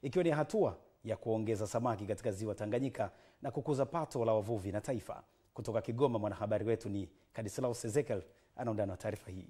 ikiwa ni hatua ya kuongeza samaki katika ziwa Tanganyika na kukuza pato la wavuvi na taifa. Kutoka Kigoma, mwanahabari wetu ni Kadislaus Ezekiel anaundana na taarifa hii.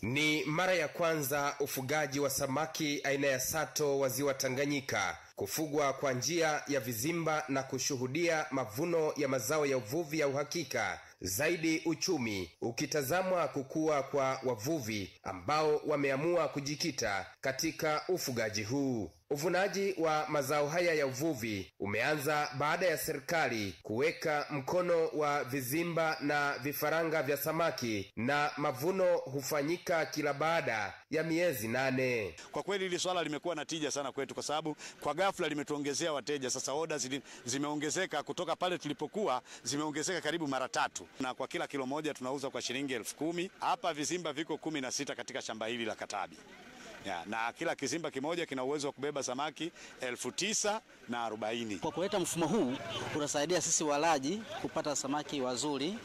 Ni mara ya kwanza ufugaji wa samaki aina ya sato wa ziwa Tanganyika kufugwa kwa njia ya vizimba na kushuhudia mavuno ya mazao ya uvuvi ya uhakika. Zaidi uchumi ukitazamwa kukua kwa wavuvi ambao wameamua kujikita katika ufugaji huu. Uvunaji wa mazao haya ya uvuvi umeanza baada ya serikali kuweka mkono wa vizimba na vifaranga vya samaki, na mavuno hufanyika kila baada ya miezi 8. Kwa kweli hili swala limekuwa na tija sana kwetu, kwa sababu kwa ghafla limetuongezea wateja. Sasa orders zimeongezeka kutoka pale tulipokuwa, zimeongezeka karibu mara 3, na kwa kila kilo moja tunauza kwa shilingi 10,000. Hapa vizimba viko 16 katika shamba hili la Katabi. Na kila kizimba kimoja kina uwezo wa kubeba samaki 940. Kwa kuleta mfumo huu unasaidia sisi walaji kupata samaki wazuri,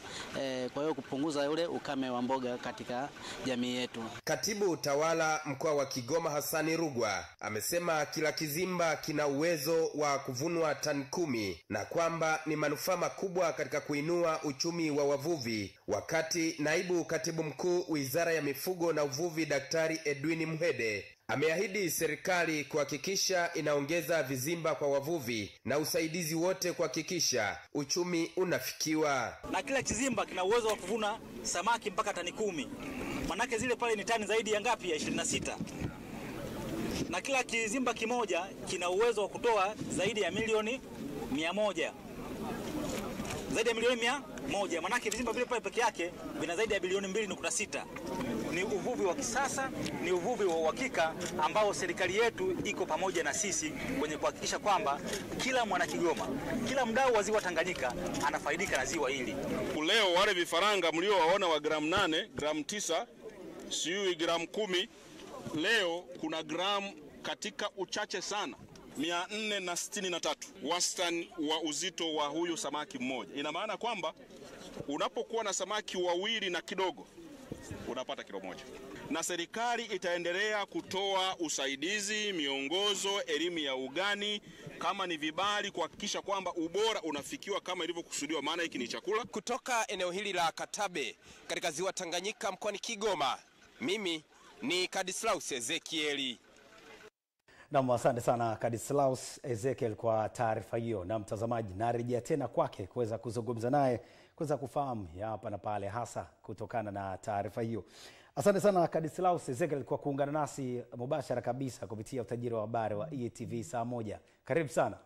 kwa hiyo kupunguza ule ukame wa mboga katika jamii yetu. Katibu utawala mkoa wa Kigoma Hassani Rugwa amesema kila kizimba kina uwezo wa kuvunwa tani 10 na kwamba ni manufaa makubwa katika kuinua uchumi wa wavuvi. Wakati naibu katibu mkuu Wizara ya Mifugo na Uvuvi Daktari Edwin Muhede ameahidi serikali kuhakikisha inaongeza vizimba kwa wavuvi na usaidizi wote kuhakikisha uchumi unafikiwa. Na kila kizimba kina uwezo wa kuvuna samaki mpaka tani 10. Manake zile pale ni tani zaidi ya ngapi? Ya 26. Na kila kizimba kimoja kina uwezo wa kutoa zaidi ya milioni 100. Zaidi ya milioni 100. Manake vizimba vile pale peke yake vina zaidi ya bilioni 2.6. Ni uvuvi wa kisasa, ni uvuvi wa uhakika ambao serikali yetu iko pamoja na sisi kwenye kuhakikisha kwamba kila mwana Kigoma, kila mdau wa ziwa Tanganyika anafaidika na ziwa hili. Leo wale vifaranga mliowaona wa gramu 8, gramu 9, siyo gramu 10, leo kuna gramu katika uchache sana 463 wastani wa uzito wa huyu samaki mmoja. Ina maana kwamba unapokuwa na samaki wawili na kidogo unapata kilo 1. Na serikali itaendelea kutoa usaidizi, miongozo, elimu ya ugani, kama ni vibali, kuhakikisha kwamba ubora unafikiwa kama ilivyokusudiwa, maana hiki ni chakula. Kutoka eneo hili la Katabe katika ziwa Tanganyika mkoani Kigoma, mimi ni Kadislaus Ezekiel. Na asante sana Kadislaus Ezekiel kwa taarifa hiyo. Na mtazamaji, narejea tena kwake kuweza kuzungumza naye, kuweza kufahamu hapa na pale, hasa kutokana na taarifa hiyo. Asante sana Kadislaus Ezekiel kwa kuungana nasi mubashara kabisa kupitia utajiri wa habari wa EATV saa 1. Karibu sana.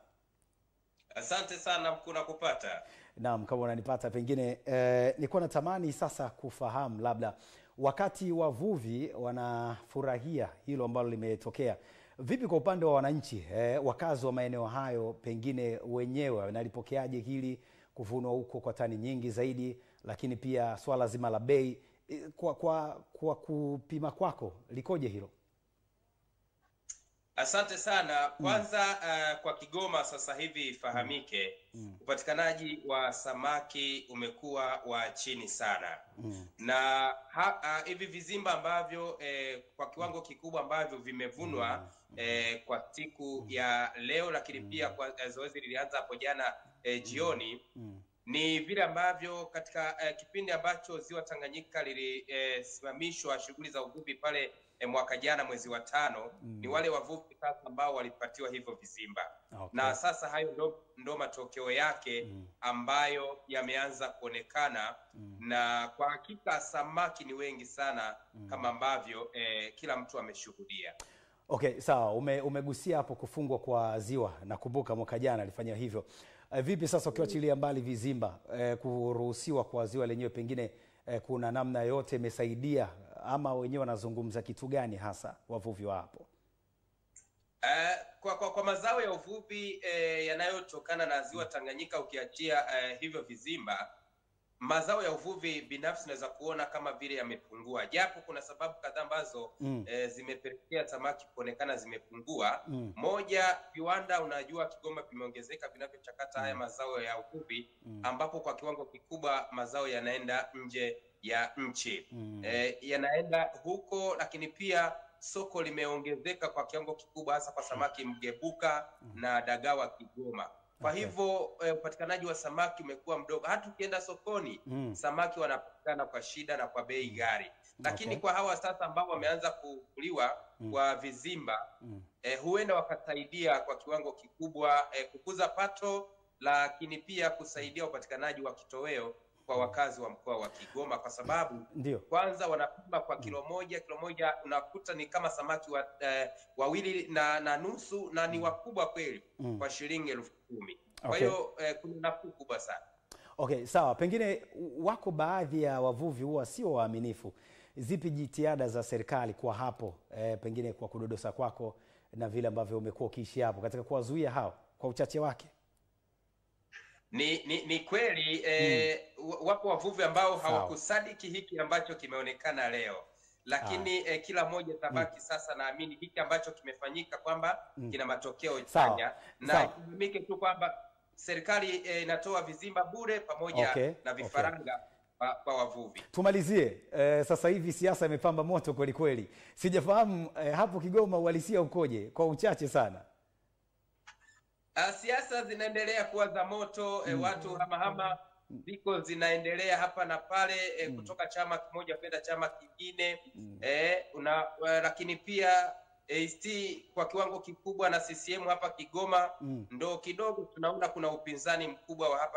Asante sana mkuna kupata. Naam, kama unanipata pengine nilikuwa natamani sasa kufahamu, labda wakati wavuvi wanafurahia hilo ambalo limetokea, vipi kwa upande wa wananchi, wakazi wa maeneo hayo, pengine wenyewe wanalipokeaje hili kuvunwa huko kwa tani nyingi zaidi, lakini pia swala zima la bei, kwa kupima kwako likoje hilo? Asante sana. Kwanza kwa Kigoma sasa hivi fahamike, upatikanaji wa samaki umekuwa wa chini sana. Na hivi vizimba ambavyo kwa kiwango kikubwa ambavyo vimevunwa kwa siku ya leo, lakini pia kwa zoezi lilianza hapo jana jioni, ni vile ambavyo katika kipindi ambacho ziwa Tanganyika lilisimamishwa shughuli za uvuvi pale mwaka jana mwezi wa 5, ni wale wavuvi sasa ambao walipatiwa hivyo vizimba. Okay. Na sasa hayo ndo matokeo yake ambayo yameanza kuonekana. Na kwa hakika samaki ni wengi sana kama ambavyo kila mtu ameshuhudia. Okay, sawa. Umegusia hapo kufungwa kwa ziwa. Nakumbuka mwaka jana alifanya hivyo. Vipi sasa ukiachilia mbali vizimba, kuruhusiwa kwa ziwa lenyewe, pengine kuna namna yote imesaidia, ama wenyewe wanazungumza kitu gani hasa wavuvi wa hapo? Kwa mazao ya uvuvi yanayotokana na ziwa Tanganyika, ukiachia hivyo vizimba, mazao ya uvuvi binafsi naweza kuona kama vile yamepungua, japo kuna sababu kadhaa ambazo zimepelekea samaki kuonekana zimepungua. Moja, viwanda, unajua Kigoma vimeongezeka vinavyochakata haya mazao ya uvuvi, ambapo kwa kiwango kikubwa mazao yanaenda nje ya nchi. Yanaenda huko, lakini pia soko limeongezeka kwa kiwango kikubwa, hasa kwa samaki mgebuka na dagaa wa Kigoma. Kwa hivyo upatikanaji wa samaki umekuwa mdogo. Hata ukienda sokoni samaki wanapatikana kwa shida na kwa bei ghali. Lakini kwa hawa sasa ambao wameanza kukuliwa kwa vizimba huenda wakasaidia kwa kiwango kikubwa kukuza pato, lakini pia kusaidia upatikanaji wa kitoweo kwa wakazi wa mkoa wa Kigoma, kwa sababu kwanza wanapima kwa kilo moja unakuta ni kama samaki wawili na nusu, na ni wakubwa kweli kwa shilingi 10,000. Kwa hiyo kuna nafuu kubwa sana. Okay, sawa. Pengine wako baadhi ya wavuvi huwa sio waaminifu. Zipi jitihada za serikali kwa hapo, pengine kwa kudodosa kwako na vile ambavyo umekuwa ukiishi hapo, katika kuwazuia hao kwa uchache wake? Ni kweli wapo wavuvi ambao hawakusadiki hiki ambacho kimeonekana leo, lakini kila mmoja tabaki sasa naamini hiki ambacho kimefanyika kwamba kina matokeo chanya, na ikumike tu kwamba serikali inatoa vizimba bure pamoja na vifaranga kwa wavuvi. Tumalizie, sasa hivi siasa imepamba moto kweli kweli. Sijafahamu hapo Kigoma uhalisia ukoje kwa uchache sana? Siasa zinaendelea kuwa za moto, watu hamahama ziko zinaendelea hapa na pale, kutoka chama kimoja kwenda chama kingine, lakini pia ACT kwa kiwango kikubwa na CCM hapa Kigoma ndo kidogo tunaona kuna upinzani mkubwa wa hapa